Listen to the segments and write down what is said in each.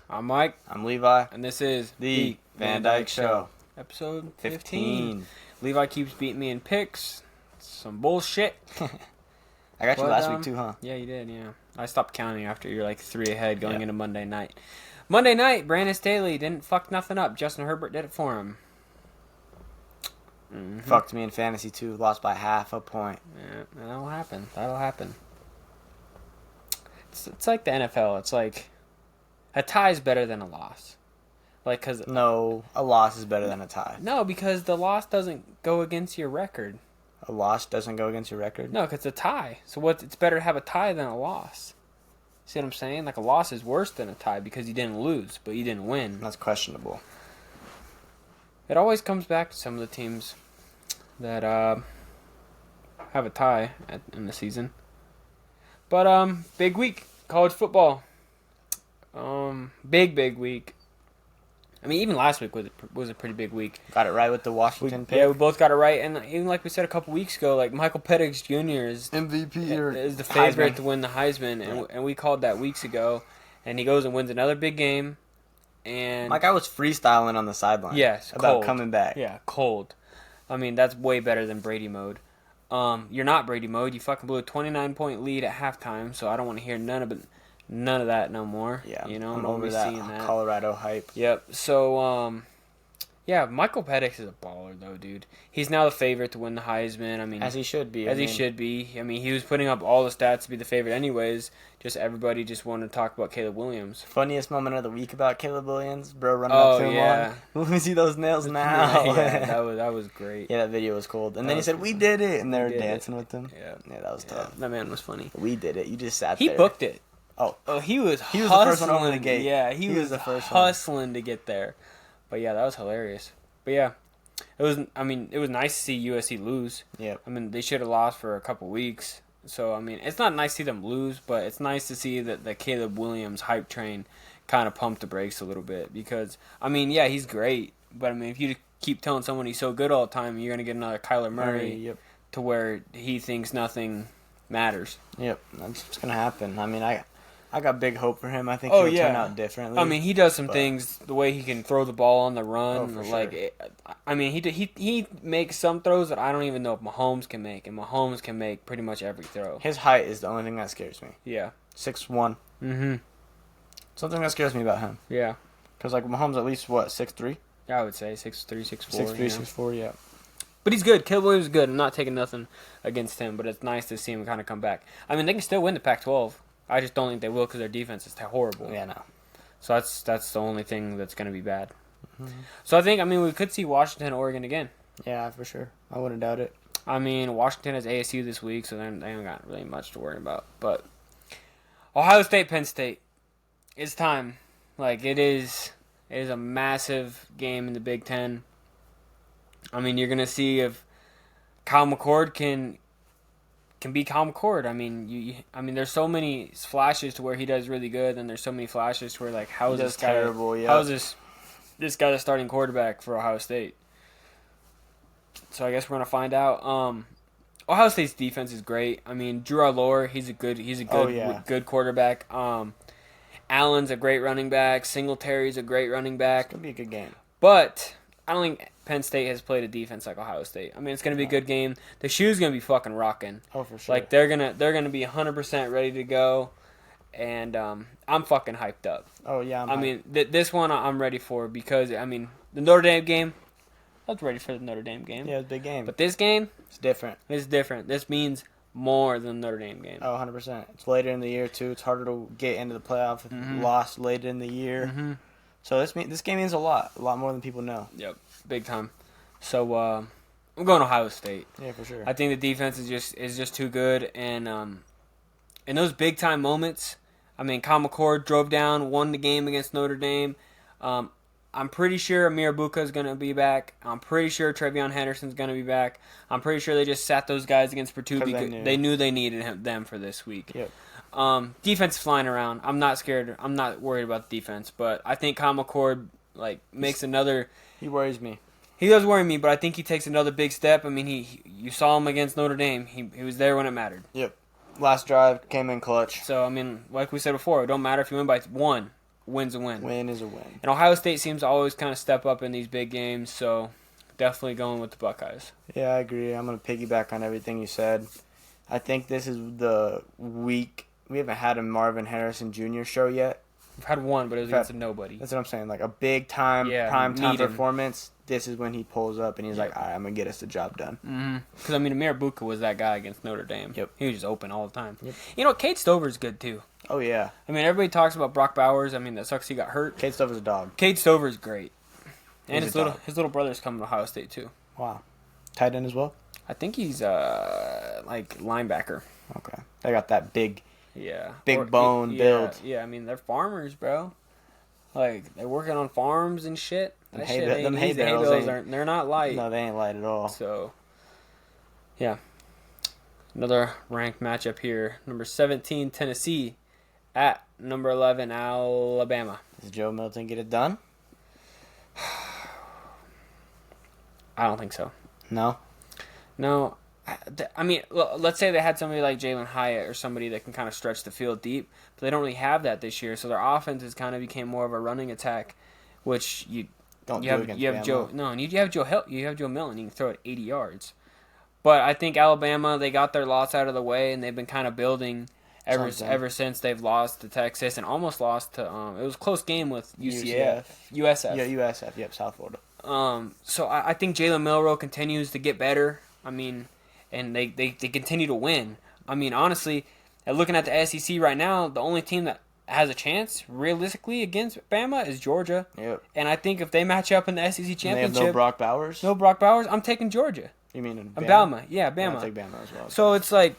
I'm Mike. I'm Levi. And this is The Van Dyke Show. Episode 15. Levi keeps beating me in picks. Some bullshit. I got you last week too, huh? Yeah, you did, yeah. I stopped counting after you're like 3 ahead going into Monday night. Monday night, Brandon Staley didn't fuck nothing up. Justin Herbert did it for him. Mm-hmm. Fucked me in fantasy too. Lost by half a point. Yeah, that'll happen. It's like the NFL. It's like a tie is better than a loss. Like, cause no, a loss is better than a tie. No, because the loss doesn't go against your record. A loss doesn't go against your record? No, because it's a tie. So it's better to have a tie than a loss. See what I'm saying? Like, a loss is worse than a tie because you didn't lose, but you didn't win. That's questionable. It always comes back to some of the teams that have a tie in the season. But big week, college football. Big week. I mean, even last week was a pretty big week. Got it right with the Washington pick. Yeah, we both got it right, and even like we said a couple weeks ago, like Michael Penix Jr. is MVP is the favorite to win the Heisman, and we called that weeks ago, and he goes and wins another big game. And my guy was freestyling on the sideline. Yes, about cold. Coming back. Yeah, cold. I mean, that's way better than Brady mode. You're not Brady mode. You fucking blew a 29-point lead at halftime, so I don't want to hear none of that no more. Yeah, you know, I'm over that Colorado hype. Yep. So, yeah, Michael Penix is a baller though, dude. He's now the favorite to win the Heisman. I mean, as he should be. He should be. I mean, he was putting up all the stats to be the favorite, anyways. Just everybody just wanted to talk about Caleb Williams. Funniest moment of the week about Caleb Williams, bro, running up to him. Let me see those nails now. Yeah, that was great. Yeah, that video was cool. And then he said, "We did it," and they were dancing with him. Yeah, that was tough. That man was funny. We did it. You just sat there. He booked it. Oh, he was the first one over the gate. Yeah, he was the first hustling to get there. But yeah, that was hilarious. But yeah, it was nice to see USC lose. Yeah. I mean, they should have lost for a couple weeks. So, I mean, it's not nice to see them lose, but it's nice to see that the Caleb Williams hype train kind of pumped the brakes a little bit. Because, I mean, yeah, he's great. But, I mean, if you keep telling someone he's so good all the time, you're going to get another Kyler Murray to where he thinks nothing matters. Yep, that's what's going to happen. I mean, I got big hope for him. I think he'll turn out differently. I mean, he does some things, the way he can throw the ball on the run. Oh, for sure. I mean, he makes some throws that I don't even know if Mahomes can make, and Mahomes can make pretty much every throw. His height is the only thing that scares me. Yeah. 6'1". Mm-hmm. Something that scares me about him. Yeah. Because, like, Mahomes at least, 6'3"? I would say 6'3", 6'4". 6'3", 6'4", yeah. But he's good. Caleb Williams is good. I'm not taking nothing against him, but it's nice to see him kind of come back. I mean, they can still win the Pac-12. I just don't think they will because their defense is horrible. Yeah, no. So that's the only thing that's going to be bad. Mm-hmm. So I think, we could see Washington, Oregon again. Yeah, for sure. I wouldn't doubt it. I mean, Washington has ASU this week, so they ain't got really much to worry about. But Ohio State, Penn State, it's time. Like, it is a massive game in the Big Ten. I mean, you're going to see if Kyle McCord can be Kyle McCord. I mean, there's so many flashes to where he does really good, and there's so many flashes to where, like, how is this guy terrible? Yeah. How is this guy the starting quarterback for Ohio State? So I guess we're gonna find out. Ohio State's defense is great. I mean, Drew Allure, he's a good quarterback. Allen's a great running back. Singletary's a great running back. It's gonna be a good game. But I don't think Penn State has played a defense like Ohio State. I mean, it's gonna be a good game. The shoe's gonna be fucking rocking. Oh, for sure. Like they're gonna be 100% ready to go, and I'm fucking hyped up. Oh yeah. I mean, this one I'm ready for because the Notre Dame game. I was ready for the Notre Dame game. Yeah, it's a big game. But this game, it's different. It's different. This means more than the Notre Dame game. Oh, 100%. It's later in the year too. It's harder to get into the playoff if you lost later in the year. Mm-hmm. So this game means a lot more than people know. Yep, big time. So I'm going Ohio State. Yeah, for sure. I think the defense is just too good, and in those big time moments, I mean, Kyle McCord drove down, won the game against Notre Dame. I'm pretty sure Amir Buka is going to be back. I'm pretty sure Trevion Henderson's going to be back. I'm pretty sure they just sat those guys against Purdue because they knew they needed them for this week. Yep. Defense flying around. I'm not scared. I'm not worried about the defense, but I think Kyle McCord makes another. He worries me. He does worry me, but I think he takes another big step. I mean, you saw him against Notre Dame. He was there when it mattered. Yep. Last drive came in clutch. So I mean, like we said before, it don't matter if you win by 1 win's a win. Win is a win. And Ohio State seems to always kind of step up in these big games, so definitely going with the Buckeyes. Yeah, I agree. I'm going to piggyback on everything you said. I think this is the week. We haven't had a Marvin Harrison Jr. show yet. We've had one, but it was against a nobody. That's what I'm saying. Like a big time, prime time performance. This is when he pulls up and he's like, all right, I'm going to get us the job done. Because, Amir Buka was that guy against Notre Dame. Yep. He was just open all the time. Yep. You know, Cade Stover's good, too. Oh, yeah. Everybody talks about Brock Bowers. That sucks he got hurt. Cade Stover's a dog. Cade Stover's great. And He's his little brother's coming to Ohio State, too. Wow. Tight end as well? I think he's, linebacker. Okay. They got that big bone build. Yeah, they're farmers, bro. Like, they're working on farms and shit. That shit ain't them hay easy. bales They're not light. No, they ain't light at all. So, yeah. Another ranked matchup here. Number 17, Tennessee, at number 11, Alabama. Does Joe Milton get it done? I don't think so. No? No. Let's say they had somebody like Jalen Hyatt or somebody that can kind of stretch the field deep, but they don't really have that this year. So their offense has kind of became more of a running attack, which you have Joe Milton. You have Joe Milton. You can throw it 80 yards. But I think Alabama, they got their loss out of the way, and they've been kind of building ever since they've lost to Texas and almost lost to. It was a close game with USF. Yeah, USF. Yep, South Florida. So I think Jalen Milroe continues to get better. And they continue to win. Honestly, looking at the SEC right now, the only team that has a chance, realistically, against Bama is Georgia. Yep. And I think if they match up in the SEC championship... And they have no Brock Bowers? No Brock Bowers, I'm taking Georgia. You mean Bama? Bama. Yeah, Bama. I'll take Bama as well. So it's like,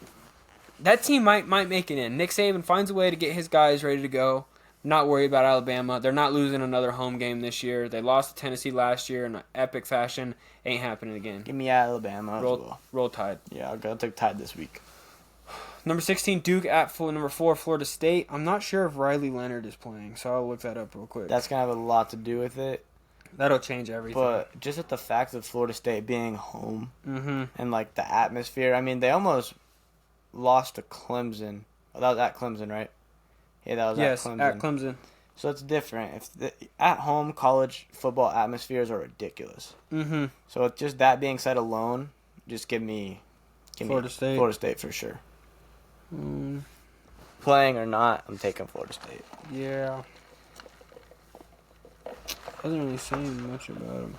that team might make it in. Nick Saban finds a way to get his guys ready to go. Not worried about Alabama. They're not losing another home game this year. They lost to Tennessee last year in an epic fashion. Ain't happening again. Give me Alabama as well. Roll Tide. Yeah, I'll take Tide this week. Number 16, Duke at number 4, Florida State. I'm not sure if Riley Leonard is playing, so I'll look that up real quick. That's going to have a lot to do with it. That'll change everything. But just with the fact of Florida State being home and, like, the atmosphere. They almost lost to Clemson. Oh, that was at Clemson, right? Yeah, that was at Clemson. At Clemson. So it's different. At-home college football atmospheres are ridiculous. So with just that being said alone, just give me Florida State. Florida State for sure. Playing or not, I'm taking Florida State. Yeah. Doesn't really say much about him.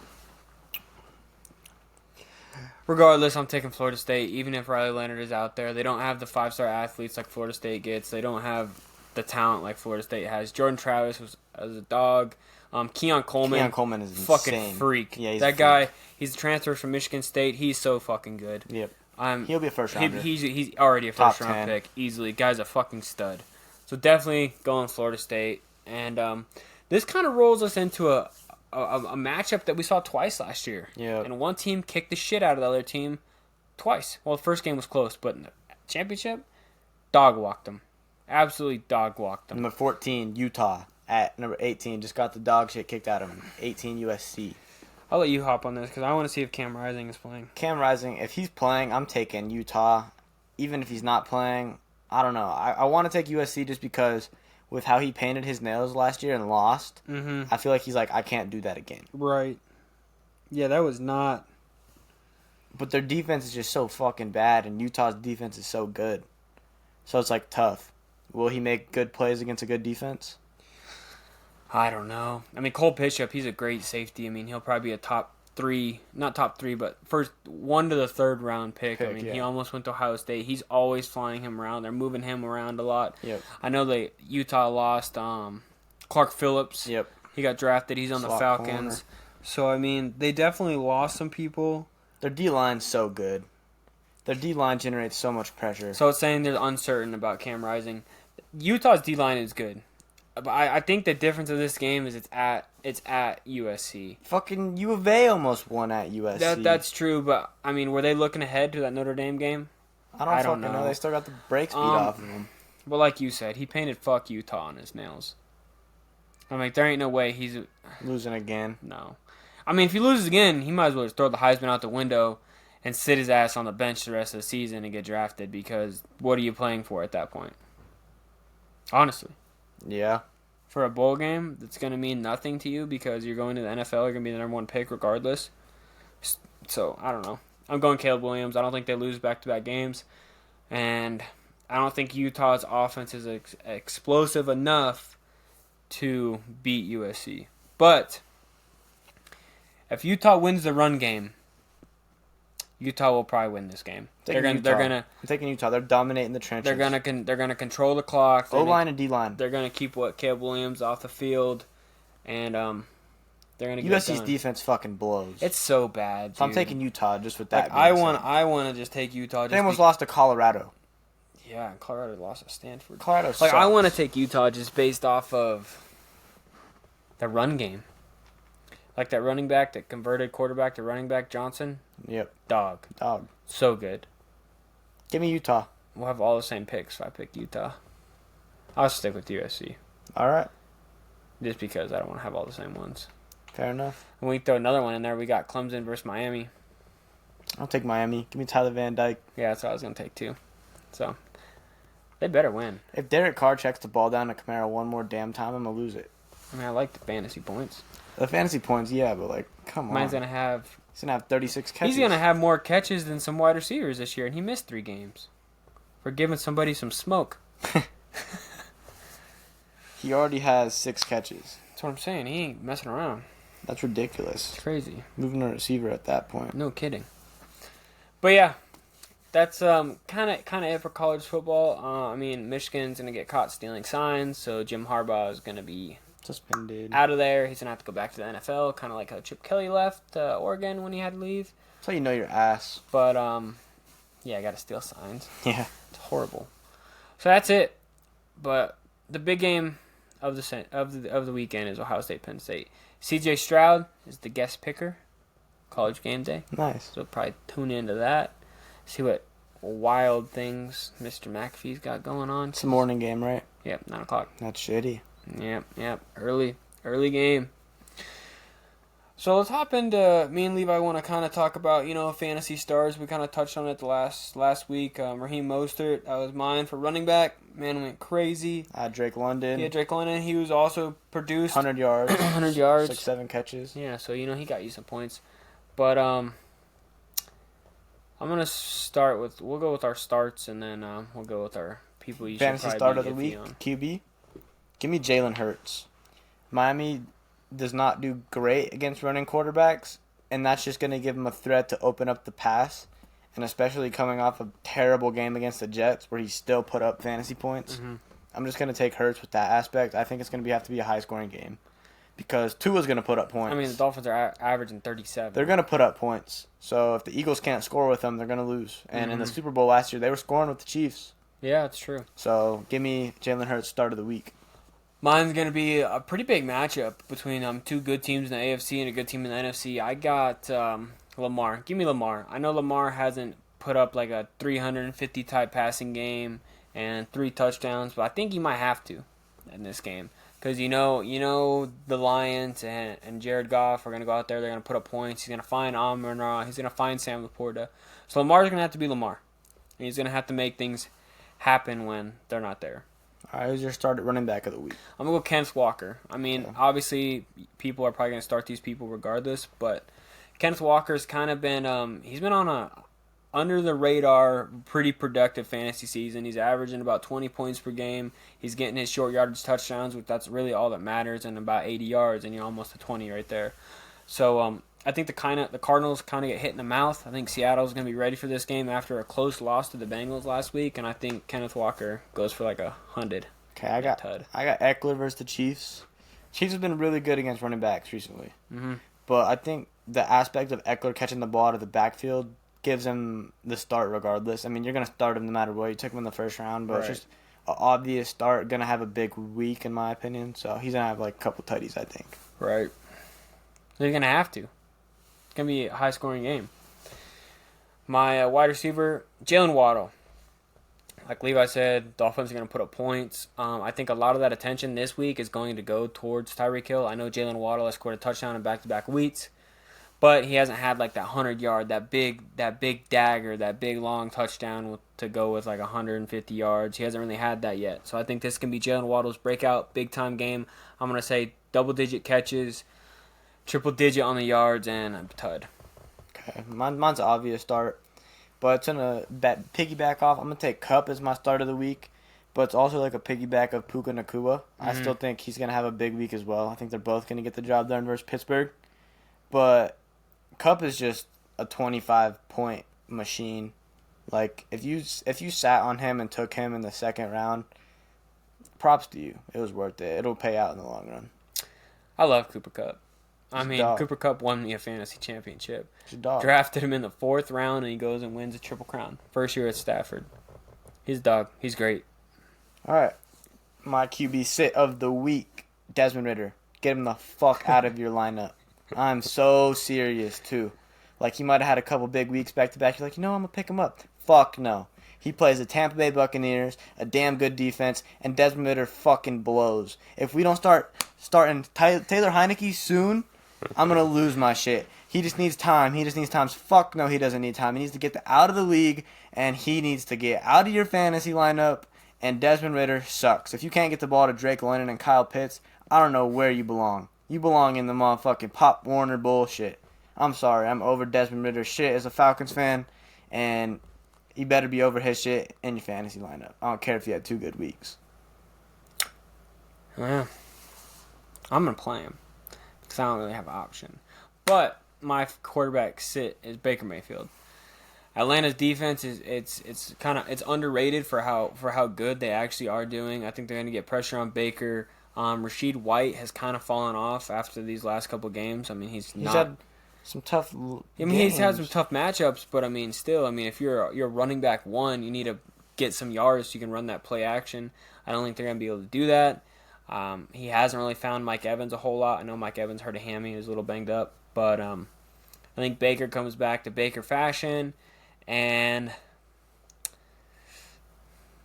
Regardless, I'm taking Florida State. Even if Riley Leonard is out there, they don't have the 5-star athletes like Florida State gets. They don't have the talent like Florida State has. Jordan Travis was a dog. Keon Coleman is fucking insane. freak. Yeah, he's that a freak. Guy. He's a transfer from Michigan State. He's so fucking good. Yep. He'll be a first rounder. He's already a first round 10. pick easily. Guy's a fucking stud. So definitely going Florida State. And this kind of rolls us into a matchup that we saw twice last year. Yeah. And one team kicked the shit out of the other team twice. Well, the first game was close, but in the championship, dog walked them. Absolutely dog walked them. Number 14, Utah. At number 18, just got the dog shit kicked out of him. 18, USC. I'll let you hop on this because I want to see if Cam Rising is playing. Cam Rising, if he's playing, I'm taking Utah. Even if he's not playing, I don't know. I want to take USC just because with how he painted his nails last year and lost, I feel like he's like, I can't do that again. Right. Yeah, that was not... But their defense is just so fucking bad, and Utah's defense is so good. So it's like tough. Will he make good plays against a good defense? I don't know. Cole Bishop, he's a great safety. He'll probably be a top 3, not top 3, but first 1 to the 3rd round pick. He almost went to Ohio State. He's always flying him around. They're moving him around a lot. Yep. I know Utah lost Clark Phillips. Yep. He got drafted. He's on the Falcons. Corner. So, they definitely lost some people. Their D-line's so good. Their D-line generates so much pressure. So it's saying they're uncertain about Cam Rising. Utah's D-line is good. But I think the difference of this game is it's at USC. Fucking U of A almost won at USC. That's true, but were they looking ahead to that Notre Dame game? I don't know. They still got the brakes beat off of them. But like you said, he painted "fuck Utah" on his nails. There ain't no way he's losing again. No, if he loses again, he might as well just throw the Heisman out the window and sit his ass on the bench the rest of the season and get drafted. Because what are you playing for at that point? Honestly. Yeah. for a bowl game that's going to mean nothing to you because you're going to the NFL. You're going to be the number one pick regardless. So, I don't know. I'm going Caleb Williams. I don't think they lose back-to-back games. And I don't think Utah's offense is explosive enough to beat USC. But if Utah wins the run game, Utah will probably win this game. I'm taking Utah. They're dominating the trenches. They're gonna control the clock. O-line and D-line. They're gonna keep Caleb Williams off the field, and they're gonna get USC's defense fucking blows. It's so bad. So I'm taking Utah just with that. I want to just take Utah. They almost lost to Colorado. Yeah, Colorado lost to Stanford. Colorado sucks. I want to take Utah just based off of the run game. Like that running back, that converted quarterback to running back, Johnson. Yep. Dog. So good. Give me Utah. We'll have all the same picks if I pick Utah. I'll stick with USC. All right. Just because I don't want to have all the same ones. Fair enough. When we throw another one in there, we got Clemson versus Miami. I'll take Miami. Give me Tyler Van Dyke. Yeah, that's what I was going to take too. So, they better win. If Derek Carr checks the ball down to Kamara one more damn time, I'm going to lose it. I mean, I like the fantasy points. The fantasy points, yeah, but like, come on. He's going to have 36 catches. He's going to have more catches than some wide receivers this year, and he missed 3 games. For giving somebody some smoke. He already has 6 catches. That's what I'm saying. He ain't messing around. That's ridiculous. It's crazy. Moving a receiver at that point. No kidding. But yeah, that's kind of it for college football. I mean, Michigan's going to get caught stealing signs, so Jim Harbaugh is going to be suspended. Out of there. He's going to have to go back to the NFL, kind of like how Chip Kelly left Oregon when he had to leave. That's how you know your ass. But, yeah, I got to steal signs. Yeah. It's horrible. So that's it. But the big game of the weekend is Ohio State, Penn State. C.J. Stroud is the guest picker. College game day. Nice. So probably tune into that. See what wild things Mr. McAfee's got going on. It's a morning game, right? Yep, 9 o'clock. That's shitty. Yep. Early game. So let's hop into, me and Levi want to kind of talk about, fantasy stars. We kind of touched on it the last week. Raheem Mostert, that was mine for running back. Man went crazy. Drake London. Yeah, Drake London. He was also produced. 100 yards. 100 yards. 6-7 catches. Yeah, so, he got you some points. But, I'm going to start with, we'll go with our starts, and then we'll go with our people you fantasy should start probably of the week, on. QB. Give me Jalen Hurts. Miami does not do great against running quarterbacks, and that's just going to give him a threat to open up the pass, and especially coming off a terrible game against the Jets where he still put up fantasy points. Mm-hmm. I'm just going to take Hurts with that aspect. I think it's going to have to be a high-scoring game because Tua's going to put up points. I mean, the Dolphins are averaging 37. They're going to put up points. So if the Eagles can't score with them, they're going to lose. And in the Super Bowl last year, they were scoring with the Chiefs. Yeah, it's true. So give me Jalen Hurts start of the week. Mine's going to be a pretty big matchup between 2 good teams in the AFC and a good team in the NFC. I got Lamar. Give me Lamar. I know Lamar hasn't put up like a 350-type passing game and 3 touchdowns, but I think he might have to in this game. Because you know the Lions and Jared Goff are going to go out there. They're going to put up points. He's going to find Amon-Ra. He's going to find Sam Laporta. So Lamar's going to have to be Lamar. And he's going to have to make things happen when they're not there. All right, who's your started running back of the week? I'm going to go Kenneth Walker. I mean, obviously, people are probably going to start these people regardless, but Kenneth Walker's kind of been, he's been on a under-the-radar, pretty productive fantasy season. He's averaging about 20 points per game. He's getting his short yardage touchdowns, which that's really all that matters, and about 80 yards, and you're almost to 20 right there. So I think the Cardinals kind of get hit in the mouth. I think Seattle's going to be ready for this game after a close loss to the Bengals last week, and I think Kenneth Walker goes for like 100. Okay, I got Eckler versus the Chiefs. Chiefs have been really good against running backs recently. Mm-hmm. But I think the aspect of Eckler catching the ball out of the backfield gives him the start regardless. I mean, you're going to start him no matter what. You took him in the first round, but it's just an obvious start. Going to have a big week, in my opinion. So he's going to have like a couple tutties, I think. Right. They're going to have to. It's going to be a high-scoring game. My wide receiver, Jalen Waddle. Like Levi said, Dolphins are going to put up points. I think a lot of that attention this week is going to go towards Tyreek Hill. I know Jalen Waddle has scored a touchdown in back-to-back weeks, But he hasn't had like that 100-yard, that big dagger, that big long touchdown to go with like 150 yards. He hasn't really had that yet. So I think this can be Jalen Waddle's breakout big time game. I'm gonna say double-digit catches, triple-digit on the yards, and I'm tied. Okay, mine's an obvious start, but it's gonna piggyback off. I'm gonna take Cup as my start of the week, but it's also like a piggyback of Puka Nacua. I still think he's gonna have a big week as well. I think they're both gonna get the job done versus Pittsburgh, but Cup is just a 25-point machine. Like if you sat on him and took him in the second round, props to you. It was worth it. It'll pay out in the long run. I love Cooper Kupp. I He's a mean, dog. Cooper Kupp won me a fantasy championship. He's a dog. Drafted him in the 4th round, and he goes and wins a Triple Crown. First year at Stafford. He's a dog. He's great. All right, my QB sit of the week, Desmond Ridder. Get him the fuck out of your lineup. I'm so serious too. Like he might have had a couple big weeks back to back. You're like, I'm gonna pick him up. Fuck no. He plays the Tampa Bay Buccaneers, a damn good defense, and Desmond Ridder fucking blows. If we don't starting Taylor Heineke soon, I'm gonna lose my shit. He just needs time. Fuck no, he doesn't need time. He needs to get out of the league, and he needs to get out of your fantasy lineup. And Desmond Ridder sucks. If you can't get the ball to Drake London and Kyle Pitts, I don't know where you belong. You belong in the motherfucking Pop Warner bullshit. I'm sorry. I'm over Desmond Ridder's shit as a Falcons fan, and you better be over his shit in your fantasy lineup. I don't care if you had 2 good weeks. Well, I'm going to play him because I don't really have an option. But my quarterback sit is Baker Mayfield. Atlanta's defense it's underrated for how good they actually are doing. I think they're going to get pressure on Baker. Rashid White has kind of fallen off after these last couple games. I mean, he's had some tough games. He's had some tough matchups, but I mean, still, if you're running back one, you need to get some yards so you can run that play action. I don't think they're going to be able to do that. He hasn't really found Mike Evans a whole lot. I know Mike Evans hurt a hammy. He was a little banged up. But I think Baker comes back to Baker fashion, and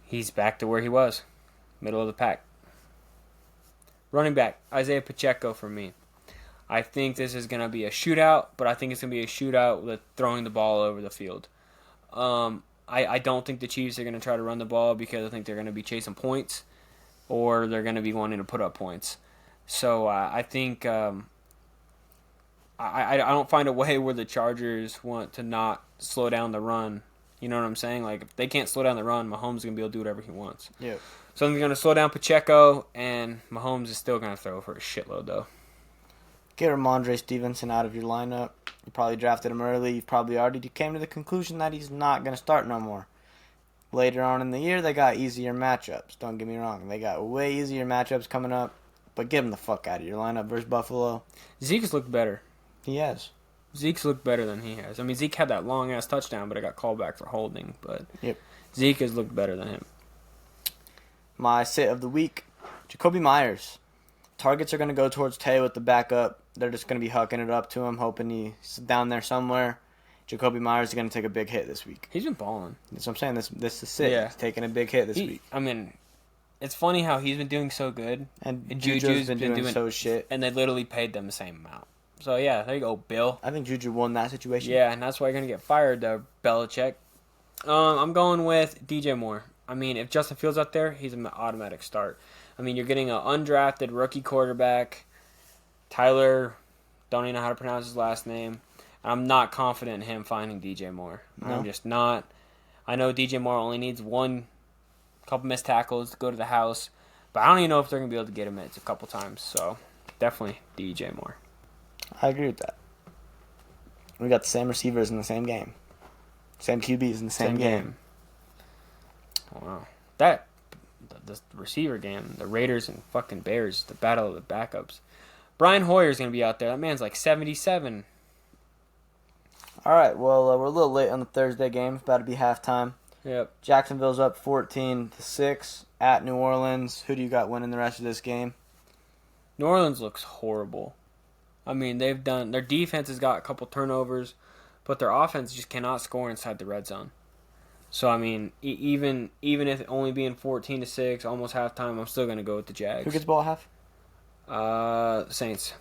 he's back to where he was, middle of the pack. Running back, Isaiah Pacheco for me. I think this is going to be a shootout, but I think it's going to be a shootout with throwing the ball over the field. I don't think the Chiefs are going to try to run the ball because I think they're going to be chasing points or they're going to be wanting to put up points. So I think I don't find a way where the Chargers want to not slow down the run. You know what I'm saying? Like, if they can't slow down the run, Mahomes is going to be able to do whatever he wants. Yeah. So they're going to slow down Pacheco, and Mahomes is still going to throw for a shitload, though. Get Ramondre Stevenson out of your lineup. You probably drafted him early. You probably already came to the conclusion that he's not going to start no more. Later on in the year, they got easier matchups. Don't get me wrong. They got way easier matchups coming up. But get him the fuck out of your lineup versus Buffalo. Zeke's looked better. He has. Zeke's looked better than he has. I mean, Zeke had that long-ass touchdown, but it got called back for holding. But Yep. Zeke has looked better than him. My sit of the week, Jacoby Myers. Targets are going to go towards Tay with the backup. They're just going to be hucking it up to him, hoping he's down there somewhere. Jacoby Myers is going to take a big hit this week. He's been balling. That's what I'm saying. This is sick. Yeah. He's taking a big hit this week. I mean, it's funny how he's been doing so good. And Juju's been doing so shit. And they literally paid them the same amount. So, yeah, there you go, Bill. I think Juju won that situation. Yeah, and that's why you're going to get fired, Belichick. I'm going with DJ Moore. I mean, if Justin Fields out there, he's an automatic start. I mean, you're getting an undrafted rookie quarterback, Tyler, don't even know how to pronounce his last name. I'm not confident in him finding DJ Moore. No? I'm just not. I know DJ Moore only needs couple missed tackles to go to the house, but I don't even know if they're going to be able to get him a couple times. So, definitely DJ Moore. I agree with that. We got the same receivers in the same game. Same QBs in the same game. Wow. The receiver game, the Raiders and fucking Bears, the battle of the backups. Brian Hoyer's going to be out there. That man's like 77. All right, well, we're a little late on the Thursday game. It's about to be halftime. Yep. Jacksonville's up 14-6 at New Orleans. Who do you got winning the rest of this game? New Orleans looks horrible. I mean, their defense has got a couple turnovers, but their offense just cannot score inside the red zone. So, I mean, even if it only being 14-6, almost halftime, I'm still going to go with the Jags. Who gets the ball at half? Saints.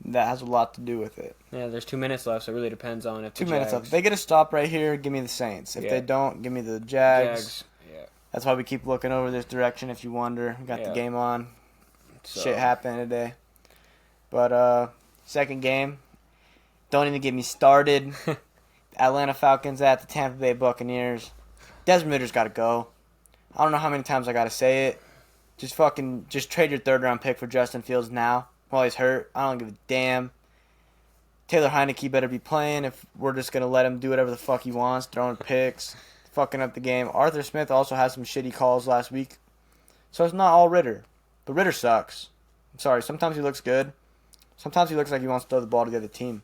That has a lot to do with it. Yeah, there's 2 minutes left, so it really depends on if the 2 minutes Jags... left. If they get a stop right here, give me the Saints. If they don't, give me the Jags. Yeah. That's why we keep looking over this direction if you wonder. We got the game on. So. Shit happened today. But, second game. Don't even get me started. Atlanta Falcons at the Tampa Bay Buccaneers. Desmond Ritter's got to go. I don't know how many times I got to say it. Just trade your third-round pick for Justin Fields now while he's hurt. I don't give a damn. Taylor Heineke better be playing if we're just going to let him do whatever the fuck he wants, throwing picks, fucking up the game. Arthur Smith also had some shitty calls last week. So it's not all Ritter. But Ritter sucks. I'm sorry. Sometimes he looks good. Sometimes he looks like he wants to throw the ball to the other team.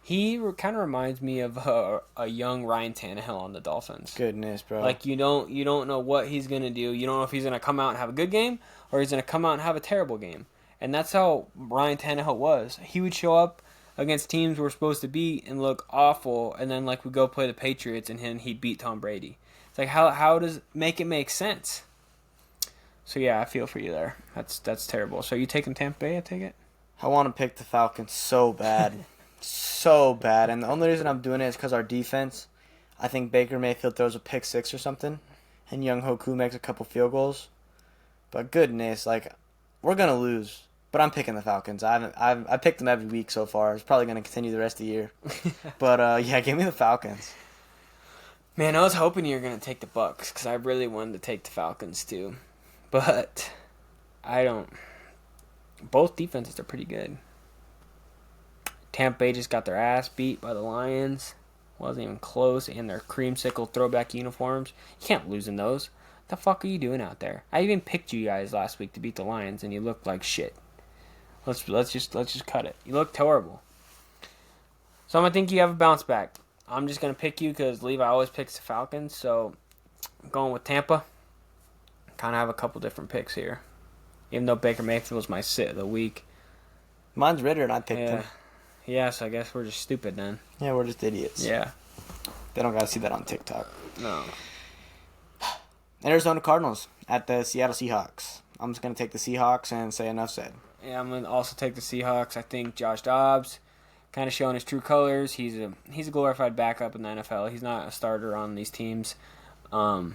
He kind of reminds me of a young Ryan Tannehill on the Dolphins. Goodness, bro. Like, you don't know what he's going to do. You don't know if he's going to come out and have a good game or he's going to come out and have a terrible game. And that's how Ryan Tannehill was. He would show up against teams we're supposed to beat and look awful, and then like we go play the Patriots and he'd beat Tom Brady. It's like, how does it make sense? So yeah, I feel for you there. That's terrible. So you taking Tampa Bay, I take it? I want to pick the Falcons so bad. So bad. And the only reason I'm doing it is because our defense, I think Baker Mayfield throws a pick six or something, and Young Hoku makes a couple field goals. But goodness, like, we're going to lose. But I'm picking the Falcons. I picked them every week so far. It's probably going to continue the rest of the year. But, yeah, give me the Falcons. Man, I was hoping you were going to take the Bucks because I really wanted to take the Falcons too. But I don't. Both defenses are pretty good. Tampa Bay just got their ass beat by the Lions. Wasn't even close. And their creamsicle throwback uniforms. You can't lose in those. What the fuck are you doing out there? I even picked you guys last week to beat the Lions, and you looked like shit. Let's just cut it. You looked horrible. So I'm gonna think you have a bounce back. I'm just gonna pick you because Levi always picks the Falcons. So I'm going with Tampa. Kind of have a couple different picks here, even though Baker Mayfield was my sit of the week. Mine's Ritter, and I picked him. Yeah, so I guess we're just stupid then. Yeah, we're just idiots. Yeah. They don't gotta see that on TikTok. No. Arizona Cardinals at the Seattle Seahawks. I'm just gonna take the Seahawks and say enough said. Yeah, I'm gonna also take the Seahawks. I think Josh Dobbs kind of showing his true colors. He's a glorified backup in the NFL. He's not a starter on these teams. Well,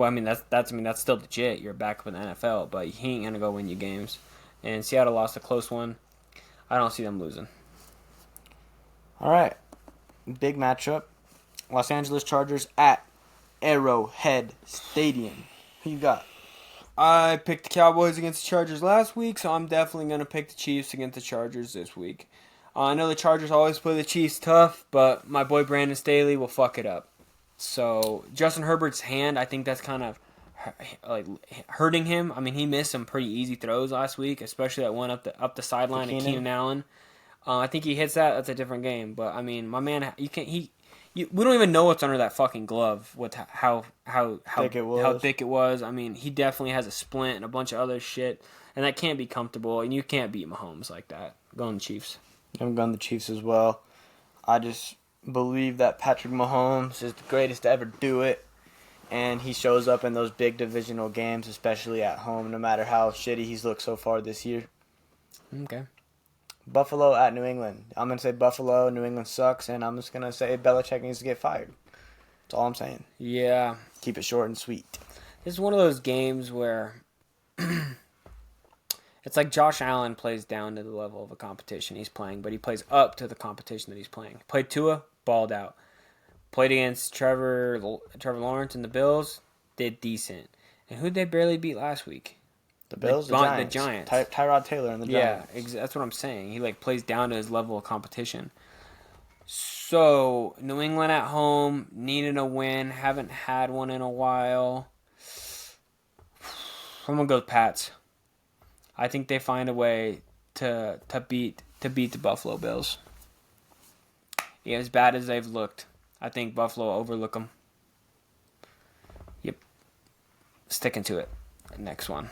I mean that's still legit. You're a backup in the NFL, but he ain't gonna go win you games. And Seattle lost a close one. I don't see them losing. All right, big matchup. Los Angeles Chargers at Arrowhead Stadium. Who you got? I picked the Cowboys against the Chargers last week, so I'm definitely going to pick the Chiefs against the Chargers this week. I know the Chargers always play the Chiefs tough, but my boy Brandon Staley will fuck it up. So Justin Herbert's hand, I think that's kind of like hurting him. I mean, he missed some pretty easy throws last week, especially that one up the sideline at Keenan Allen. I think he hits that. That's a different game. But I mean, my man, we don't even know what's under that fucking glove with how thick it was. I mean, he definitely has a splint and a bunch of other shit, and that can't be comfortable. And you can't beat Mahomes like that. Going the Chiefs. I'm going the Chiefs as well. I just believe that Patrick Mahomes is the greatest to ever do it, and he shows up in those big divisional games, especially at home, no matter how shitty he's looked so far this year. Okay. Buffalo at New England. I'm going to say Buffalo. New England sucks, and I'm just going to say Belichick needs to get fired. That's all I'm saying. Yeah. Keep it short and sweet. This is one of those games where it's like Josh Allen plays down to the level of a competition he's playing, but he plays up to the competition that he's playing. Played Tua, balled out. Played against Trevor Lawrence and the Bills, did decent. And who'd they barely beat last week? The Bills, the Giants. Tyrod Taylor and the Giants. Yeah, that's what I'm saying. He plays down to his level of competition. So, New England at home, needing a win. Haven't had one in a while. I'm going to go with Pats. I think they find a way to beat the Buffalo Bills. Yeah, as bad as they've looked, I think Buffalo overlook them. Yep. Sticking to it. Next one.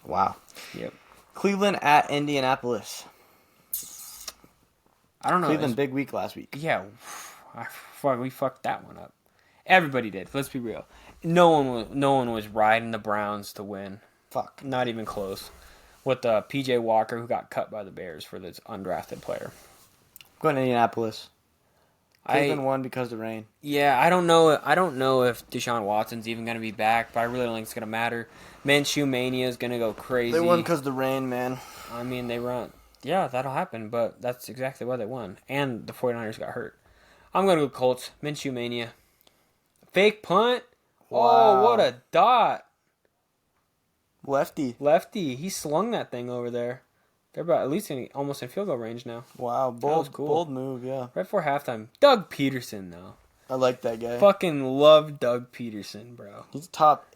Wow. Yep. Cleveland at Indianapolis. I don't know. Cleveland, big week last week. Yeah. We fucked that one up. Everybody did. Let's be real. No one was riding the Browns to win. Fuck. Not even close. with PJ Walker, who got cut by the Bears for this undrafted player. Going to Indianapolis. Cleveland I won because of the rain. Yeah, I don't know. I don't know if Deshaun Watson's even going to be back, but I really don't think it's going to matter. Minshew Mania is going to go crazy. They won because of the rain, man. I mean, they run. Yeah, that'll happen, but that's exactly why they won. And the 49ers got hurt. I'm going to go Colts. Minshew Mania. Fake punt. Wow. Oh, what a dot. Lefty. He slung that thing over there. They're about at least almost in field goal range now. Wow, was cool. bold move, yeah. Right before halftime. Doug Peterson, though. I like that guy. Fucking love Doug Peterson, bro. He's top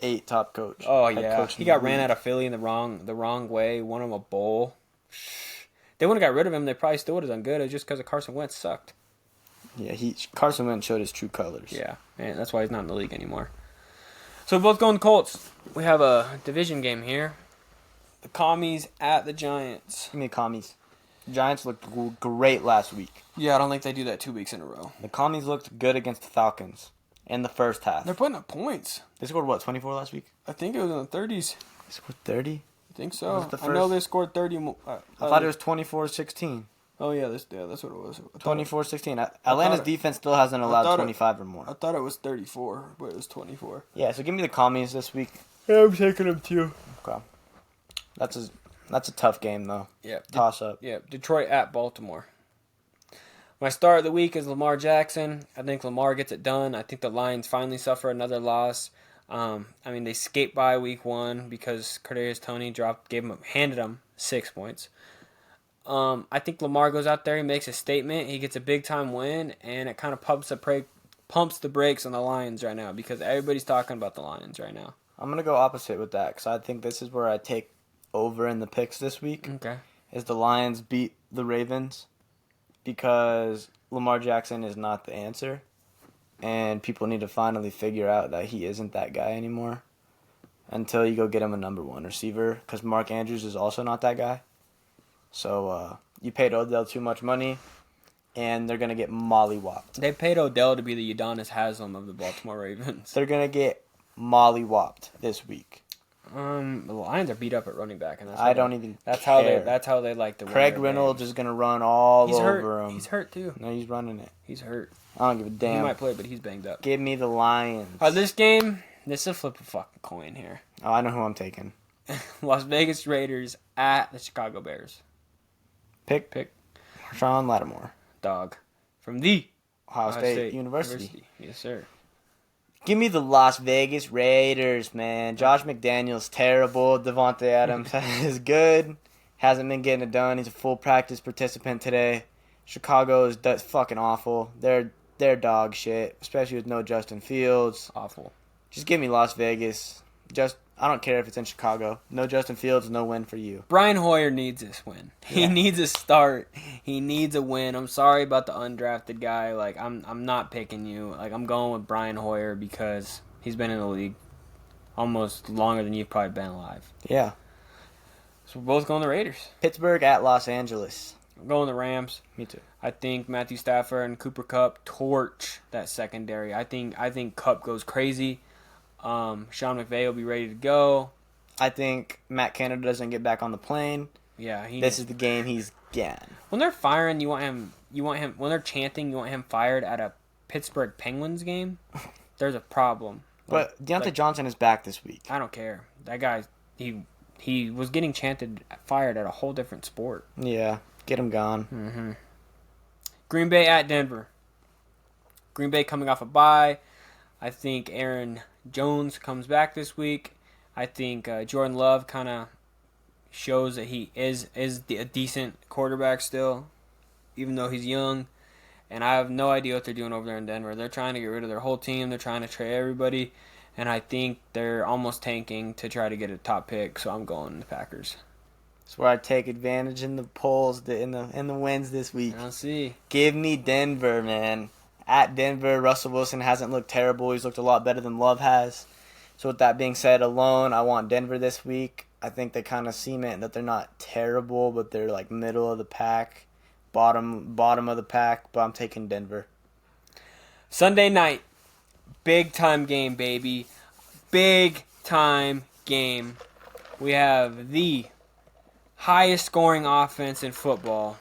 coach. Oh yeah, he got ran out of Philly in the wrong way. Won him a bowl. They wouldn't have got rid of him. They probably still would have done good. It's just because of Carson Wentz sucked. Yeah, Carson Wentz showed his true colors. Yeah, and that's why he's not in the league anymore. So we're both going Colts. We have a division game here. The Commies at the Giants. Give me the Commies. The Giants looked great last week. Yeah, I don't think they do that 2 weeks in a row. The Commies looked good against the Falcons in the first half. They're putting up points. They scored, what, 24 last week? I think it was in the 30s. They scored 30? I think so. The I know they scored 30. I thought it was 24-16. Oh, yeah, that's what it was. 24-16. Atlanta's defense still hasn't allowed 25 or more. I thought it was 34, but it was 24. Yeah, so give me the Commies this week. Yeah, I'm taking them too. Okay. That's a tough game, though. Yeah. Toss up. Yeah, Detroit at Baltimore. My start of the week is Lamar Jackson. I think Lamar gets it done. I think the Lions finally suffer another loss. They skate by week 1 because Kadarius Toney handed him 6 points. I think Lamar goes out there, he makes a statement, he gets a big time win, and it kind of pumps the brakes on the Lions right now because everybody's talking about the Lions right now. I'm gonna go opposite with that because I think this is where I take over in the picks this week. Okay. Is the Lions beat the Ravens because Lamar Jackson is not the answer, and people need to finally figure out that he isn't that guy anymore until you go get him a number 1 receiver because Mark Andrews is also not that guy. So you paid Odell too much money, and they're going to get mollywopped. They paid Odell to be the Udonis Haslam of the Baltimore Ravens. They're going to get mollywopped this week. The Lions are beat up at running back, and that's how they like to win. Craig Reynolds is going to run all over hurt. him. He's hurt too. No, he's running it. He's hurt. I don't give a damn. He might play, but he's banged up. Give me the Lions. This game, this is a flip a fucking coin here. Oh, I know who I'm taking. Las Vegas Raiders at the Chicago Bears. Pick Marshawn Lattimore. Dog. From the Ohio State University. Yes, sir. Give me the Las Vegas Raiders, man. Josh McDaniels, terrible. Devontae Adams is good. Hasn't been getting it done. He's a full practice participant today. Chicago is fucking awful. They're dog shit, especially with no Justin Fields. Awful. Just give me Las Vegas. I don't care if it's in Chicago. No Justin Fields, no win for you. Brian Hoyer needs this win. He needs a start. He needs a win. I'm sorry about the undrafted guy. Like I'm not picking you. Like I'm going with Brian Hoyer because he's been in the league almost longer than you've probably been alive. Yeah. So we're both going the Raiders. Pittsburgh at Los Angeles. I'm going the Rams. Me too. I think Matthew Stafford and Cooper Kupp torch that secondary. I think Kupp goes crazy. Sean McVay will be ready to go. I think Matt Canada doesn't get back on the plane. Yeah, this is the game he's getting. When they're firing, you want him. When they're chanting, you want him fired at a Pittsburgh Penguins game. There's a problem. But Deontay Johnson is back this week. I don't care. That guy, he was getting fired at a whole different sport. Yeah, get him gone. Mm-hmm. Green Bay at Denver. Green Bay coming off a bye. I think Aaron Jones comes back this week. I think Jordan Love kind of shows that he is a decent quarterback still, even though he's young. And I have no idea what they're doing over there in Denver. They're trying to get rid of their whole team. They're trying to trade everybody. And I think they're almost tanking to try to get a top pick. So I'm going the Packers. That's where I take advantage in the polls, in the wins this week. I'll see. Give me Denver, man. At Denver, Russell Wilson hasn't looked terrible. He's looked a lot better than Love has. So with that being said alone, I want Denver this week. I think they kind of cement that they're not terrible, but they're like middle of the pack, bottom of the pack. But I'm taking Denver. Sunday night, big time game, baby. Big time game. We have the highest scoring offense in football,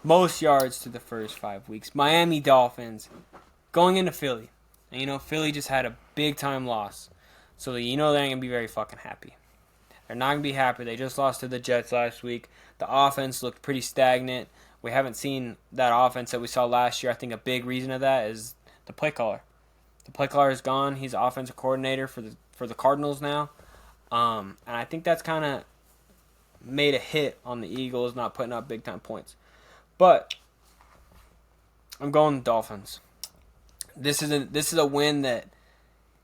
most yards to the first 5 weeks. Miami Dolphins going into Philly. And Philly just had a big time loss. So they ain't going to be very fucking happy. They're not going to be happy. They just lost to the Jets last week. The offense looked pretty stagnant. We haven't seen that offense that we saw last year. I think a big reason of that is the play caller. The play caller is gone. He's the offensive coordinator for the Cardinals now. And I think that's kind of made a hit on the Eagles not putting up big time points. But I'm going Dolphins. This is a win that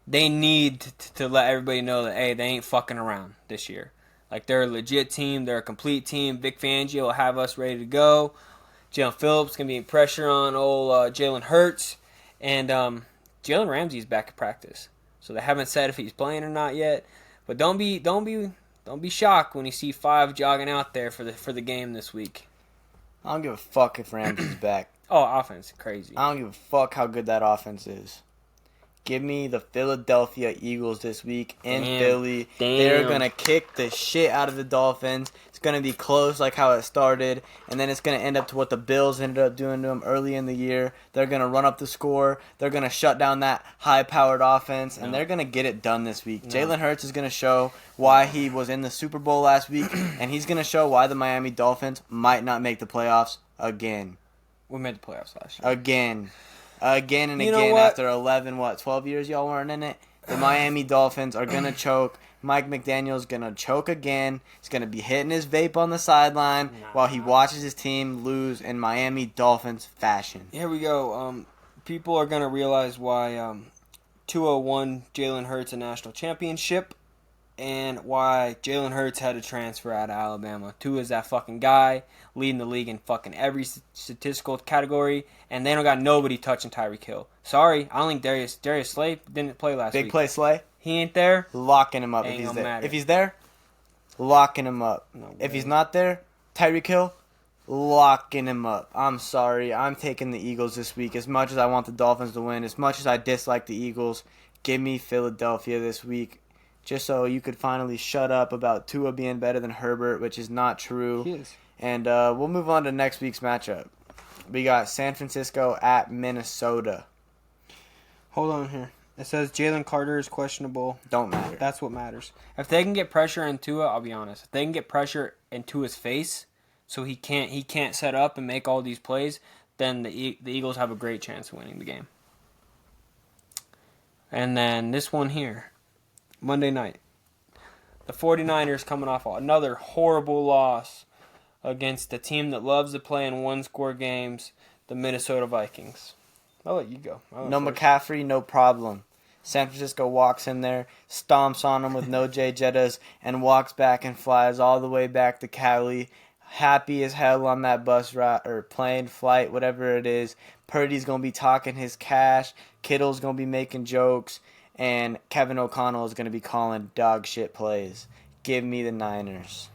they need to let everybody know that, hey, they ain't fucking around this year. Like, they're a legit team. They're a complete team. Vic Fangio will have us ready to go. Jalen Phillips going to be in pressure on old Jalen Hurts. And Jalen Ramsey's back at practice. So they haven't said if he's playing or not yet. But don't be shocked when you see 5 jogging out there for the game this week. I don't give a fuck if Ramsey's back. Oh, offense, crazy. I don't give a fuck how good that offense is. Give me the Philadelphia Eagles this week in Philly. They're going to kick the shit out of the Dolphins. It's going to be close like how it started. And then it's going to end up to what the Bills ended up doing to them early in the year. They're going to run up the score. They're going to shut down that high-powered offense. And they're going to get it done this week. Jalen Hurts is going to show why he was in the Super Bowl last week. And he's going to show why the Miami Dolphins might not make the playoffs again. We made the playoffs last year. Again and again after 12 years y'all weren't in it. The Miami Dolphins are going to choke. Mike McDaniel's going to choke again. He's going to be hitting his vape on the sideline while he watches his team lose in Miami Dolphins fashion. Here we go. People are going to realize why Tua won Jalen Hurts a national championship and why Jalen Hurts had to transfer out of Alabama. Tua's that fucking guy, leading the league in fucking every statistical category, and they don't got nobody touching Tyreek Hill. Sorry, I don't think Darius Slay didn't play last week. Big play Slay? He ain't there. Locking him up if he's there. Matter. If he's there, locking him up. No way. If he's not there, Tyreek Hill, locking him up. I'm sorry. I'm taking the Eagles this week. As much as I want the Dolphins to win, as much as I dislike the Eagles, give me Philadelphia this week. Just so you could finally shut up about Tua being better than Herbert, which is not true. He is. And we'll move on to next week's matchup. We got San Francisco at Minnesota. Hold on here. It says Jalen Carter is questionable. Don't matter. That's what matters. If they can get pressure in Tua, I'll be honest. If they can get pressure in Tua's face, so he can't set up and make all these plays, then the Eagles have a great chance of winning the game. And then this one here. Monday night. The 49ers coming off another horrible loss against the team that loves to play in one-score games, the Minnesota Vikings. I'll let you go. No McCaffrey, no problem. San Francisco walks in there, stomps on him with no Jay Jettas, and walks back and flies all the way back to Cali. Happy as hell on that bus ride or plane, flight, whatever it is. Purdy's going to be talking his cash. Kittle's going to be making jokes. And Kevin O'Connell is going to be calling dog shit plays. Give me the Niners.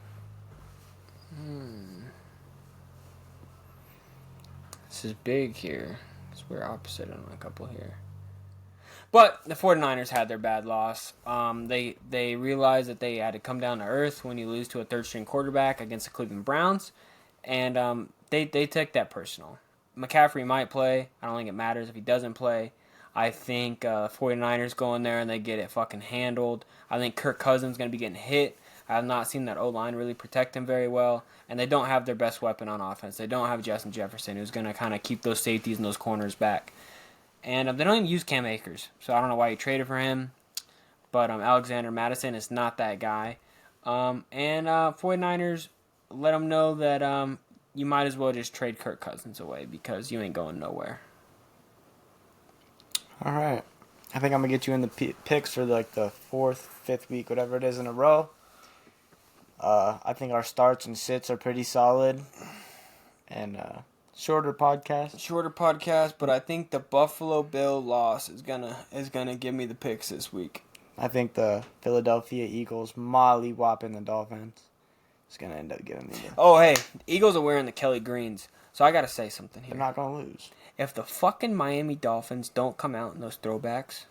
This is big here. Because we're opposite on a couple here. But the 49ers had their bad loss. They realized that they had to come down to earth when you lose to a third-string quarterback against the Cleveland Browns. And they took that personal. McCaffrey might play. I don't think it matters if he doesn't play. I think 49ers go in there and they get it fucking handled. I think Kirk Cousins is going to be getting hit. I have not seen that O-line really protect him very well. And they don't have their best weapon on offense. They don't have Justin Jefferson, who's going to kind of keep those safeties and those corners back. And they don't even use Cam Akers. So I don't know why you traded for him. But Alexander Madison is not that guy. 49ers, let them know that you might as well just trade Kirk Cousins away because you ain't going nowhere. All right. I think I'm going to get you in the picks for the 4th, 5th week, whatever it is in a row. I think our starts and sits are pretty solid. And shorter podcast. But I think the Buffalo Bill loss is gonna give me the picks this week. I think the Philadelphia Eagles molly-whopping the Dolphins is going to end up giving me the... Oh, hey. Eagles are wearing the Kelly Greens. So I got to say something here. They're not going to lose. If the fucking Miami Dolphins don't come out in those throwbacks,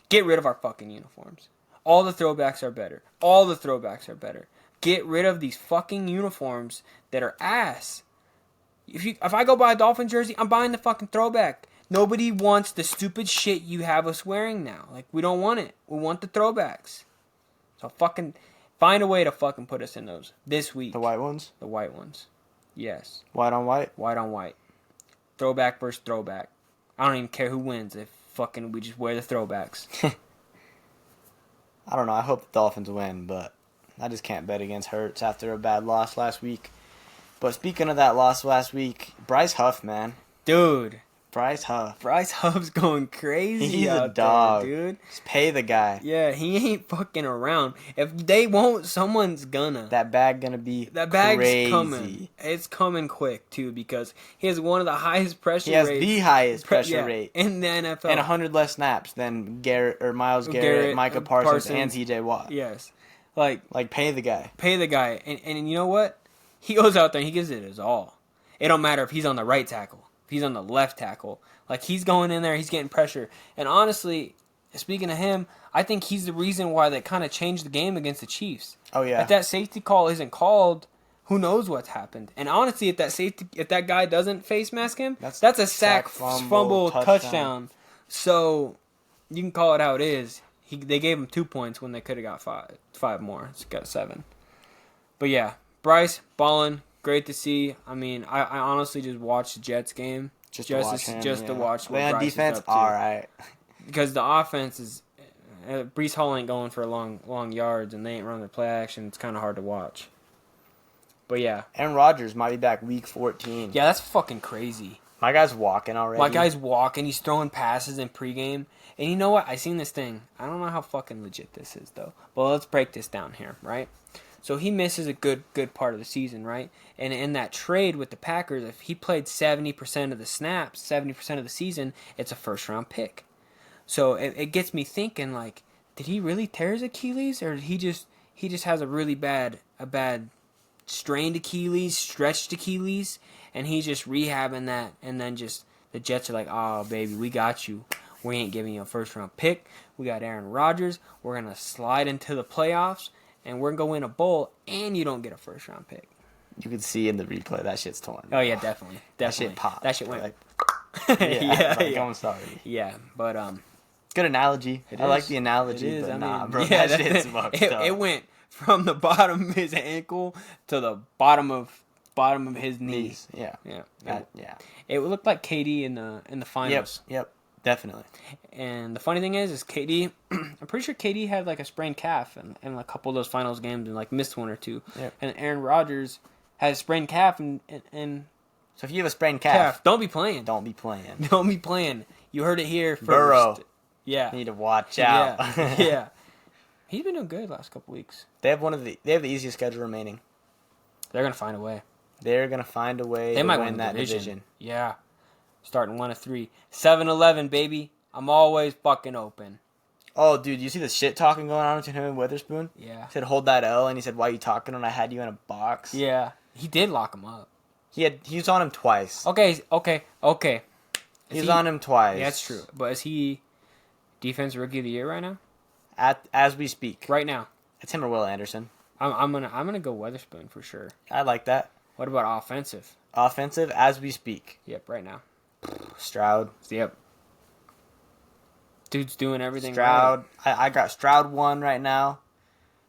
get rid of our fucking uniforms. All the throwbacks are better. get rid of these fucking uniforms that are ass. If I go buy a Dolphin jersey, I'm buying the fucking throwback. Nobody wants the stupid shit you have us wearing now. Like, we don't want it. We want the throwbacks. So fucking find a way to fucking put us in those this week. The white ones? The white ones. Yes. White on white? White on white. Throwback versus throwback. I don't even care who wins if fucking we just wear the throwbacks. I don't know. I hope the Dolphins win, but I just can't bet against Hurts after a bad loss last week. But speaking of that loss last week, Bryce Huff, man. Dude. Bryce Huff's going crazy. He's out a dog, there, dude. Just pay the guy. Yeah, he ain't fucking around. If they won't, someone's gonna. That bag gonna be That bag's crazy. coming. It's coming quick too because he has one of the highest pressure He has rates. the highest pressure rate in the NFL, and 100 less snaps than Myles Garrett, Micah Parsons, and T.J. Watt. Yes, like pay the guy. Pay the guy, and you know what? He goes out there and he gives it his all. It don't matter if he's on the right tackle, if he's on the left tackle. Like, he's going in there, he's getting pressure. And honestly, speaking of him, I think he's the reason why they kind of changed the game against the Chiefs. Oh yeah. If that safety call isn't called, who knows what's happened? And honestly, if that guy doesn't face mask him, that's a sack, fumble, touchdown. So you can call it how it is. They gave him 2 points when they could have got five more. It's got 7. But yeah, Bryce balling, great to see. I mean, I honestly just watched the Jets game. Just to watch what on Bryce defense, is up to. all right. Because the offense is... Breece Hall ain't going for long yards, and they ain't running the play action. It's kind of hard to watch. But yeah. Aaron Rodgers might be back week 14. Yeah, that's fucking crazy. My guy's walking already. My guy's walking. He's throwing passes in pregame. And you know what? I seen this thing. I don't know how fucking legit this is, though. But let's break this down here, right? So he misses a good part of the season, right? And in that trade with the Packers, if he played 70% of the snaps, 70% of the season, it's a first-round pick. So it gets me thinking, like, did he really tear his Achilles, or did he just has a really bad strained Achilles, stretched Achilles, and he's just rehabbing that, and then just the Jets are like, oh baby, we got you. We ain't giving you a first-round pick. We got Aaron Rodgers. We're gonna slide into the playoffs. And we're going to go win a bowl, and you don't get a first-round pick. You can see in the replay, that shit's torn. Oh, yeah, definitely. That shit popped. That shit went. Like, I'm sorry. Yeah, but... Good analogy. I like the analogy, but nah, bro, that shit's fucked up. It went from the bottom of his ankle to the bottom of his knees. Yeah. It looked like KD in the finals. Yep. Definitely. And the funny thing is KD, I'm pretty sure KD had like a sprained calf in a couple of those finals games and like missed one or two. Yep. And Aaron Rodgers had a sprained calf and so if you have a sprained calf, don't be playing. Don't be playing. Don't be playing. You heard it here first. Burrow. Yeah. You need to watch out. Yeah. He's been doing good the last couple weeks. They have the easiest schedule remaining. They're gonna find a way. They're gonna find a way to win that division. Yeah. Starting 1-3. 7-11, baby. I'm always fucking open. Oh, dude, you see the shit talking going on between him and Witherspoon? Yeah. He said, hold that L, and he said, why you talking when I had you in a box? Yeah. He did lock him up. He was on him twice. Okay. He was on him twice. Yeah, that's true. But is he Defense Rookie of the Year right now? As we speak. Right now. It's him or Will Anderson. I'm gonna go Witherspoon for sure. I like that. What about offensive? Offensive, as we speak. Yep, right now. Stroud. Yep. Dude's doing everything Stroud. right. I got Stroud 1 right now.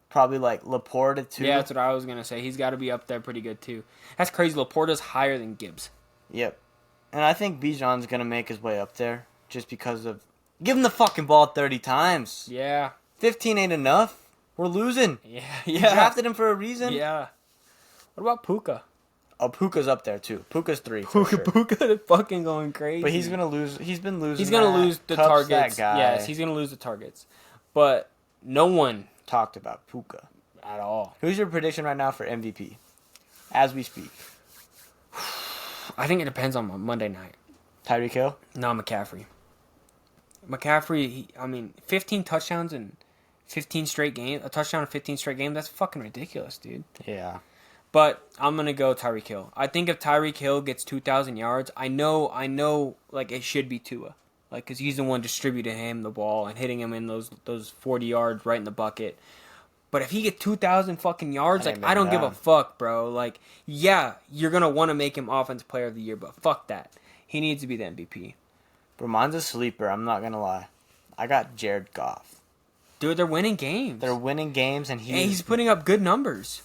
Probably like Laporte at 2. Yeah, that's what I was going to say. He's got to be up there pretty good too. That's crazy. Laporta's higher than Gibbs. Yep. And I think Bijan's going to make his way up there just because of... Give him the fucking ball 30 times. Yeah. 15 ain't enough. We're losing. Yeah. You drafted him for a reason. Yeah. What about Puka? Oh, Puka's up there too. Puka's 3. Puka is fucking going crazy. But he's gonna lose. He's been losing. He's gonna lose the Cup's targets. That guy. Yes, he's gonna lose the targets. But no one talked about Puka at all. Who's your prediction right now for MVP? As we speak. I think it depends on Monday night. Tyreek Hill? No, McCaffrey. McCaffrey. 15 touchdowns in 15 straight games. A touchdown in 15 straight games. That's fucking ridiculous, dude. Yeah. But I'm going to go Tyreek Hill. I think if Tyreek Hill gets 2,000 yards, I know, like, it should be Tua. Like, because he's the one distributing him the ball and hitting him in those 40 yards right in the bucket. But if he gets 2,000 fucking yards, I ain't like, I don't give a down. fuck, bro. Like, yeah, you're going to want to make him Offensive Player of the Year, but fuck that. He needs to be the MVP. But mine's a sleeper, I'm not going to lie. I got Jared Goff. Dude, they're winning games. They're winning games, and he's putting up good numbers.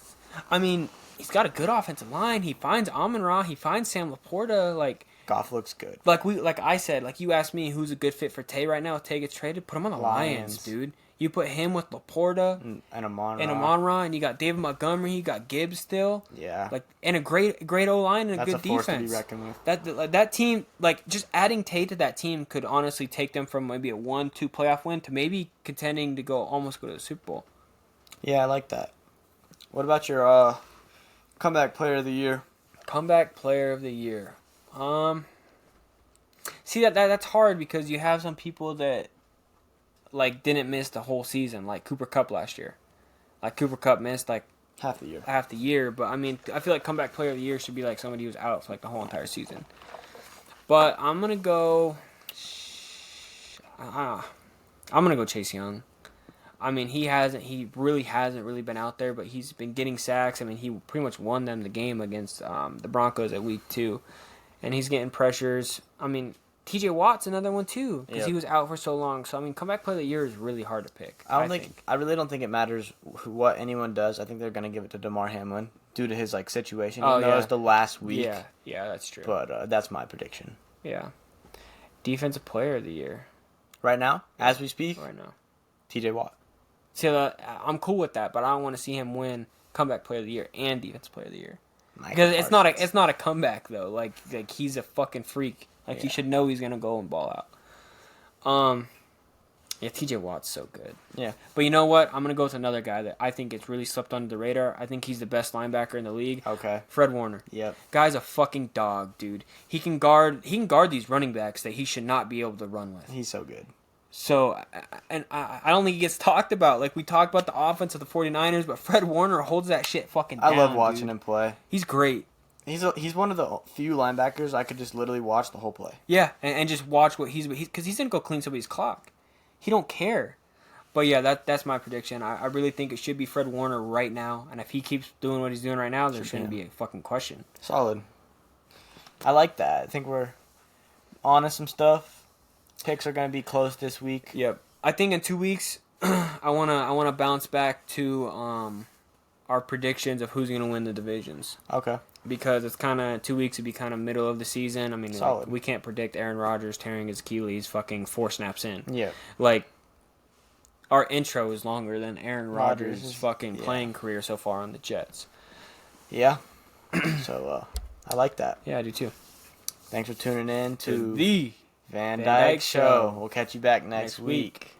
I mean, he's got a good offensive line. He finds Amon-Ra. He finds Sam Laporta. Like, Goff looks good. Like I said, like you asked me who's a good fit for Tay right now. If Tay gets traded, put him on the Lions, dude. You put him with Laporta And Amon-Ra. and Amon-Ra, and you got David Montgomery. You got Gibbs still. Yeah. Like, and a great O line and a good force defense. to be reckoned with. That team, like, just adding Tay to that team could honestly take them from maybe a 1-2 playoff win to maybe contending to almost go to the Super Bowl. Yeah, I like that. What about your comeback player of the year? Comeback player of the year. See that's hard because you have some people that like didn't miss the whole season, like Cooper Kupp last year. Like Cooper Kupp missed like half the year. But I mean, I feel like comeback player of the year should be like somebody who's out for like the whole entire season. But I'm gonna go. I'm gonna go Chase Young. I mean, he really hasn't really been out there, but he's been getting sacks. I mean, he pretty much won them the game against the Broncos at week 2. And he's getting pressures. I mean, TJ Watt's another one too, because he was out for so long. So, I mean, comeback player of the year is really hard to pick. I really don't think it matters what anyone does. I think they're going to give it to DeMar Hamlin due to his like situation. Even though it's the last week. Yeah, that's true. But that's my prediction. Yeah. Defensive player of the year. Right now, as we speak, Right now. TJ Watt. So, I'm cool with that, but I don't want to see him win comeback player of the year and defensive player of the year. Because it's not a comeback though. Like he's a fucking freak. Like you should know he's gonna go and ball out. Yeah, TJ Watt's so good. Yeah. But you know what? I'm gonna go with another guy that I think gets really slipped under the radar. I think he's the best linebacker in the league. Okay. Fred Warner. Yep. Guy's a fucking dog, dude. He can guard these running backs that he should not be able to run with. He's so good. So, and I don't think he gets talked about. Like, we talked about the offense of the 49ers, but Fred Warner holds that shit fucking down, I love watching him play. He's great. He's one of the few linebackers I could just literally watch the whole play. Yeah, and just watch what because he's going to go clean somebody's clock. He don't care. But, yeah, that's my prediction. I really think it should be Fred Warner right now. And if he keeps doing what he's doing right now, there shouldn't be a fucking question. Solid. I like that. I think we're on to some stuff. Picks are going to be close this week. Yep. I think in 2 weeks, I wanna bounce back to our predictions of who's going to win the divisions. Okay. Because it's kind of 2 weeks would be kind of middle of the season. I mean, like, we can't predict Aaron Rodgers tearing his Achilles fucking 4 snaps in. Yeah. Like, our intro is longer than Aaron Rodgers' fucking playing career so far on the Jets. Yeah. So, I like that. Yeah, I do too. Thanks for tuning in to the Van Dyke Show. We'll catch you back next week.